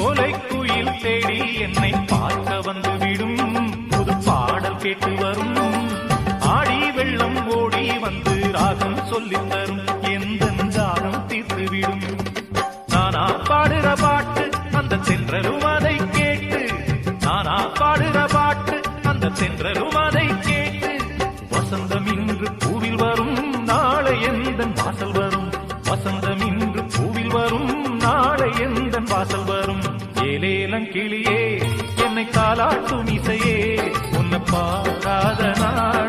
சோலை குயில் தேடி என்னை பார்க்க வந்து விடும் புது பாடல் கேட்டு வரும் ஆடி வெள்ளம் ஓடி வந்து ராகம் சொல்லித் தரும் எந்த தாகம் தீர்த்து விடும் நானா பாடுற பாட்டு அந்த தென்றலும் அதை கேட்டு நானா பாடுற பாட்டு அந்த தென்றலும் அதை கேட்டு வசந்தம் இன்று பூவில் வரும் நாளை எந்தன் வாசல் வரும் வசந்தம் இன்று பூவில் வரும் நாளை எந்தன் வாசல் வரும் ஏலேலம் கிளியே என்னை தாலாட்டும் இசையே உன்னை பாராத நாள்